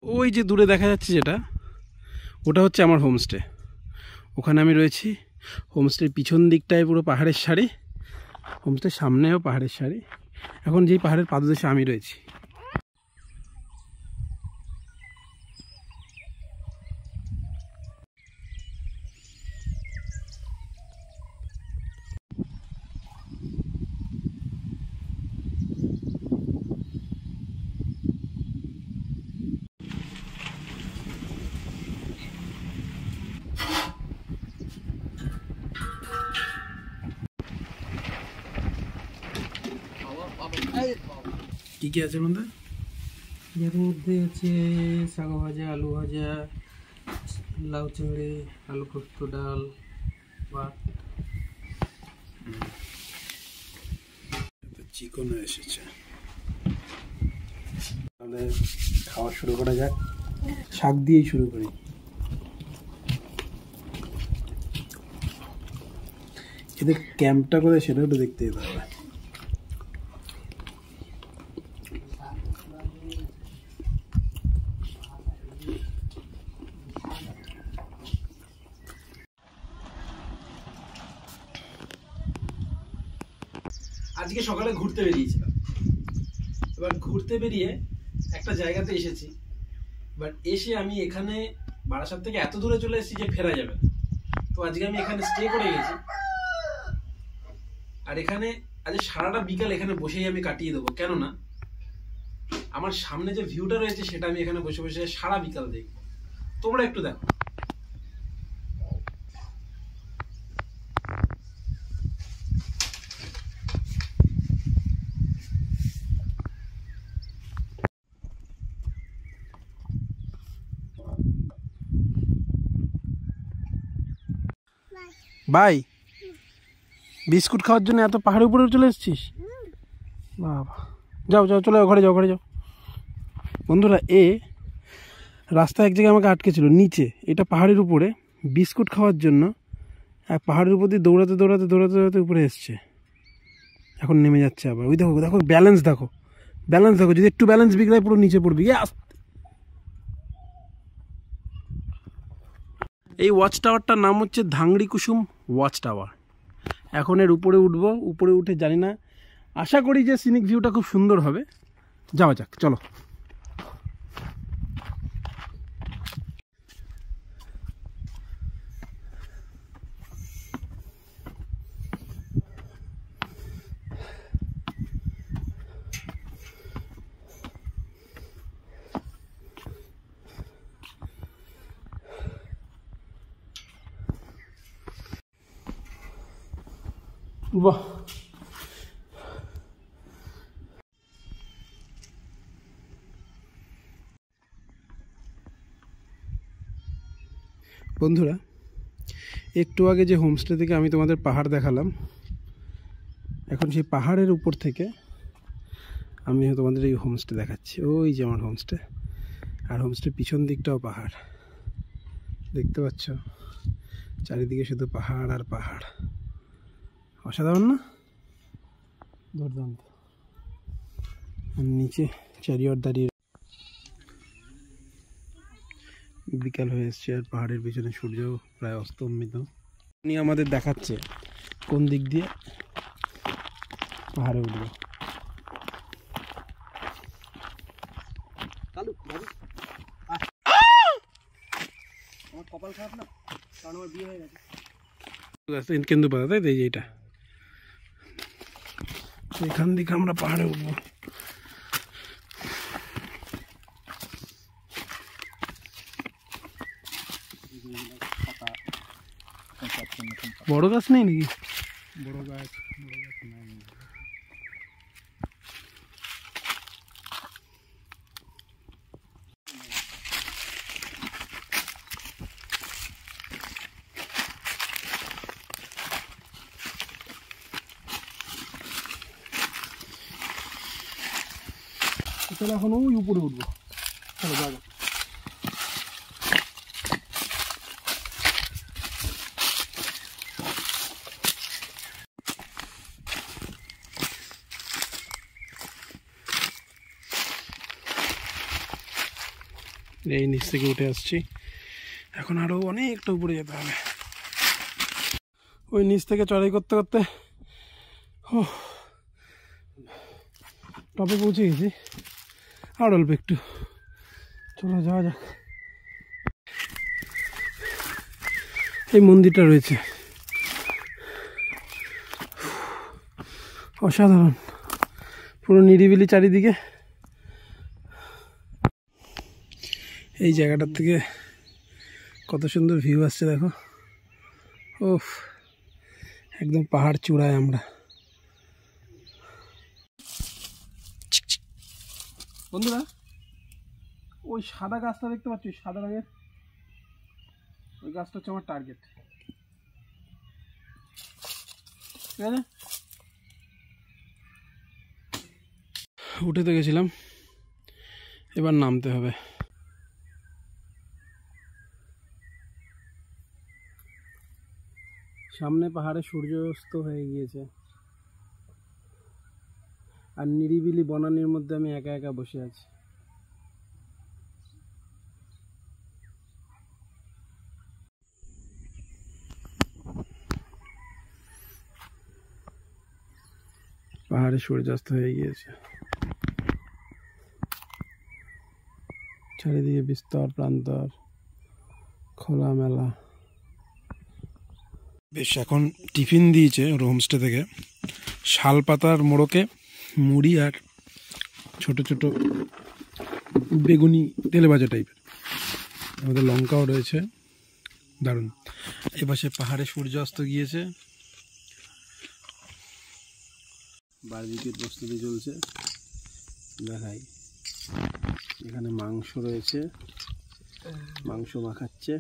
ওই যে দূরে দেখা যাচ্ছে যেটা, ওটা হচ্ছে আমার হোমস্টে। ওখানে আমি রয়েছি। হোমস্টের পিছন দিকটায় পুরো পাহাড়ের সারি, হোমস্টের সামনেও পাহাড়ের সারি। এখন যেই পাহাড়ের পাদদেশে আমি রয়েছি। কি কি আছে মধ্যে? এর মধ্যে আছে শাক ভাজা, আলু ভাজা, লাউ চিংড়ি, আলু পোস্ত, ডাল, ভাত। চিকেনও এসেছে। তাহলে খাওয়া শুরু করা যাক। শাক দিয়েই শুরু করি। এদের ক্যাম্পটা করে সেটাও একটু দেখতে যেতে হবে। আজকে সকালে ঘুরতে বেরিয়েছিলাম। এবার ঘুরতে বেরিয়ে একটা জায়গাতে এসেছি, বাট এসে আমি এখানে বারাসাত থেকে এত দূরে চলে এসেছি যে ফেরা যাবে না। তো আজকে আমি এখানে স্টে করে গেছি, আর এখানে আজ সারাটা বিকাল এখানে বসেই আমি কাটিয়ে দেবো। কেননা আমার সামনে যে ভিউটা রয়েছে সেটা আমি এখানে বসে বসে সারা বিকাল দেখবো। তোমরা একটু দেখো। ভাই, বিস্কুট খাওয়ার জন্য এত পাহাড়ের উপরে চলে এসেছিস? বাবা, যাও যাও, চলে যাও, ঘরে যাও, ঘরে যাও। বন্ধুরা, রাস্তায় এক জায়গায় আমাকে আটকে ছিল নিচে, এটা পাহাড়ের উপরে, বিস্কুট খাওয়ার জন্য। আর পাহাড়ের উপর দিয়ে দৌড়াতে দৌড়াতে দৌড়াতে দৌড়াতে উপরে এসছে, এখন নেমে যাচ্ছে আবার। ওই দেখো দেখো, ব্যালেন্স দেখো, ব্যালেন্স দেখো। যদি একটু ব্যালেন্স বিগড়ায় পুরো নিচে পড়বি। এই ওয়াচ টাওয়ারটার নাম হচ্ছে ধাংড়ি কুসুম ওয়াচ টাওয়ার। এখন এর উপরে উঠবো। উপরে উঠে জানি না, আশা করি যে সিনিক ভিউটা খুব সুন্দর হবে। যাওয়া যাক, চলো। বাহ, বন্ধুরা, একটু আগে যে হোমস্টে থেকে আমি তোমাদের পাহাড় দেখালাম, এখন সেই পাহাড়ের উপর থেকে আমি তোমাদের এই হোমস্টে দেখাচ্ছি। ওই যে আমার হোমস্টে, আর হোমস্টের পিছন দিকটাও পাহাড়। দেখতে পাচ্ছ, চারিদিকে শুধু পাহাড় আর পাহাড়। অসাধারণ না? দুর্দান্ত। নিচে চ্যারিয়ট দাঁড়িয়ে। বিকাল হয়ে এসছে আর পাহাড়ের পিছনে সূর্য প্রায় অস্তমিত। উনি আমাদের দেখাচ্ছে কোন দিক দিয়ে পাহাড়ে উঠবে। আমার কপাল খারাপ না, কারণ আমার বিয়ে হয়ে গেছে। কেন্দু পাতা, তাই তো? এইটা, এখান থেকে আমরা পাহাড়ে উঠবো। বড় গাছ নেই নাকি? বড় গাছ নাই। তাহলে এখন ওই উপরে উঠবো। চলো যাও। এই নিচ থেকে উঠে আসছি, এখন আরও অনেকটা উপরে যেতে হবে। ওই নিচ থেকে চড়াই করতে করতে টপে পৌঁছে গেছি, আর অল্প একটু, চলো যাওয়া যাক। এই মন্দিরটা রয়েছে, অসাধারণ, পুরো নিরিবিলি চারিদিকে। এই জায়গাটার থেকে কত সুন্দর ভিউ আসছে দেখো। ওফ, একদম পাহাড় চূড়ায় আমরা। বন্ধুরা, ওই সাদা গাছটা দেখতে পাচ্ছ, সাদা রঙের ওই গাছটা হচ্ছে আমার টার্গেট, ঠিক আছে? উঠে তো গেছিলাম, এবার নামতে হবে। সামনে পাহাড়ে সূর্যাস্ত হয়ে গিয়েছে, আর নিরিবিলি বনানীর মধ্যে আমি একা একা বসে আছি। পাহাড়ে সূর্যাস্ত হয়ে গিয়েছে, চারিদিকে বিস্তর প্রান্তর, খোলামেলা। বেশ, এখন টিফিন দিয়েছে ওর হোমস্টে থেকে, শাল পাতার মোড়কে মুড়ি আর ছোট ছোট বেগুনি তেলে ভাজা টাইপের, আমাদের লঙ্কাও রয়েছে, দারুণ। এপাশে পাহাড়ে সূর্য অস্ত গিয়েছে, বারবিকিউর প্রস্তুতি চলছে, দেখাই। এখানে মাংস রয়েছে, মাংস মাখাচ্ছে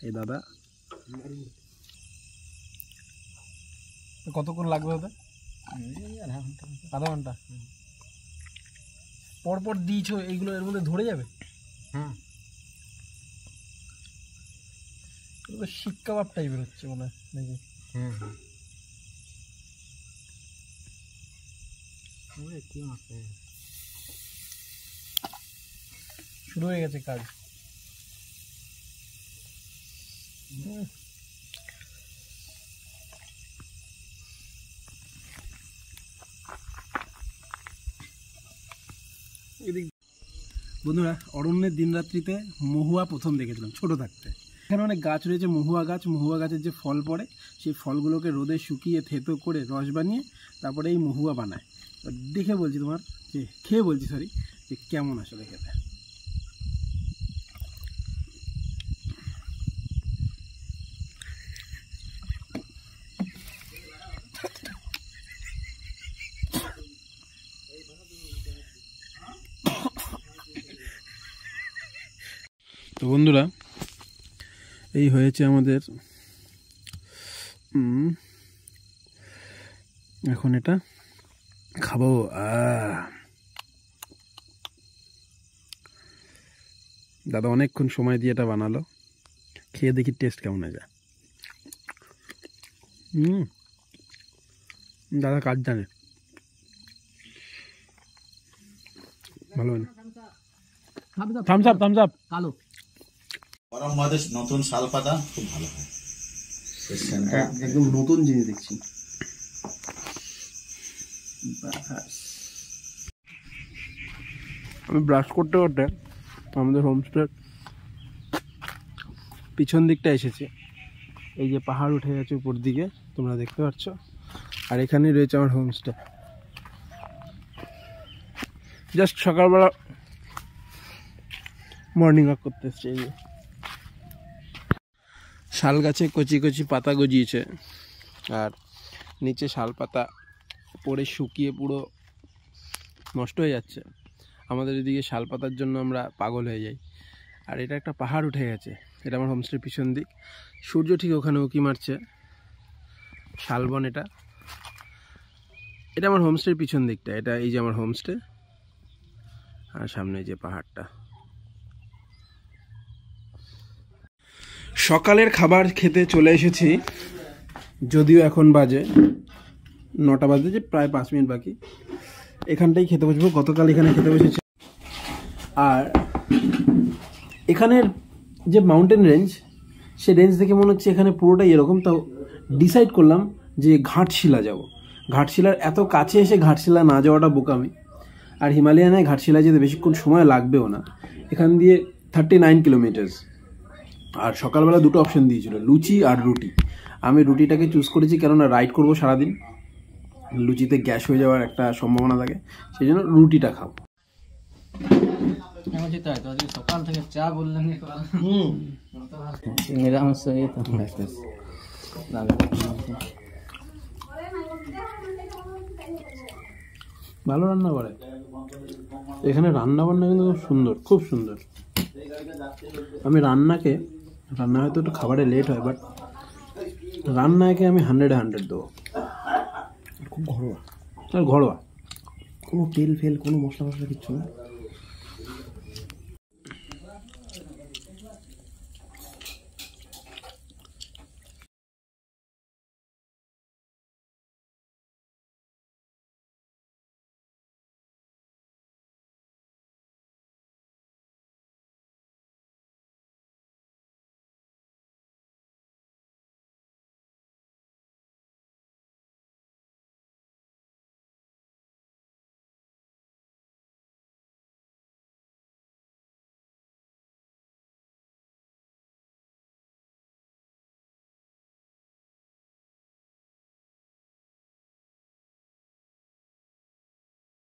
এই দাদা। কতক্ষণ লাগবে ওদের? আধা ঘন্টা। পরপর দিয়েছো এইগুলো, এর মধ্যে ধরে যাবে? হ্যাঁ, শিক কাবাব টাইপের হচ্ছে মনে হয় নাকি? হ্যাঁ হ্যাঁ, শুরু হয়ে গেছে কাজ। বন্ধুরা, অরণ্যের দিনরাত্রিতে মহুয়া প্রথম দেখেছিলাম ছোট থাকতে। এখানে অনেক গাছ রয়েছে, মহুয়া গাছ। মহুয়া গাছের যে ফল পড়ে, সেই ফলগুলোকে রোদে শুকিয়ে থেতো করে রস বানিয়ে তারপরে এই মহুয়া বানায়। দেখে বলছি তোমার, যে খেয়ে বলছি সরি, যে কেমন আসলে খেতে। তো বন্ধুরা, এই হয়েছে আমাদের, এখন এটা খাবো। দাদা অনেকক্ষণ সময় দিয়ে এটা বানালো, খেয়ে দেখি টেস্ট কেমন হয়ে যায়। দাদা কাজ জানে, ভালো হয় না। Thums Up, Thums Up. কালো গরম ভাতে নতুন শাল পাতা খুব ভালো হয়, একদম নতুন জিনিস দেখছি। আমি ব্রাশ করতে করতে আমাদের হোমস্টের পিছন দিকটা এসেছি। এই যে পাহাড় উঠে গেছে উপর দিকে, তোমরা দেখতে পাচ্ছ, আর এখানেই রয়েছে আমার হোমস্টে। জাস্ট সকালবেলা মর্নিং ওয়াক করতে এসছি। এই যে শাল গাছে কচি কচি পাতা গজিয়েছে, আর নিচে শাল পাতা পড়ে শুকিয়ে পুরো নষ্ট হয়ে যাচ্ছে। আমাদের এদিকে শাল পাতার জন্য আমরা পাগল হয়ে যাই। আর এটা একটা পাহাড় উঠে গেছে, এটা আমার হোমস্টের পিছন দিক। সূর্য ঠিক ওখানে উঁকি মারছে, শালবন। এটা আমার হোমস্টের পিছন দিকটা, এটা এই যে আমার হোমস্টে, আর সামনে যে পাহাড়টা। সকালের খাবার খেতে চলে এসেছি, যদিও এখন বাজে 9টা বাজে, যে প্রায় 5 মিনিট বাকি। এখানটাই খেতে বসবো, গতকাল এখানে খেতে বসেছি। আর এখানের যে মাউন্টেন রেঞ্জ, সে রেঞ্জ দেখে মনে হচ্ছে এখানে পুরোটাই এরকম। তাও ডিসাইড করলাম যে ঘাটশিলা যাব। ঘাটশিলার এত কাছে এসে ঘাটশিলা না যাওয়াটা বোকামি। আর হিমালয়ানে ঘাটশিলা যেতে বেশিক্ষণ সময় লাগবেও না, এখান দিয়ে 39 কিলোমিটার্স। আর সকালবেলা দুটো অপশন দিয়েছিল, লুচি আর রুটি। আমি রুটিটাকে চুজ করেছি, কেননা রাইড করবো সারাদিন, লুচিতে গ্যাস হয়ে যাওয়ার একটা সম্ভাবনা থাকে, সেই জন্য রুটিটা খাবো। সকাল থেকে চা বললেন নিরামিষ ভালো রান্না করে এখানে, রান্না বান্না কিন্তু খুব সুন্দর, খুব সুন্দর। আমি রান্না হয়তো একটু খাবারে লেট হয়, বাট রান্নাকে আমি 100-100 দেবো। খুব ঘরোয়া, আর ঘরোয়া, কোনো তেল ফেল কোনো মশলা কিচ্ছু না।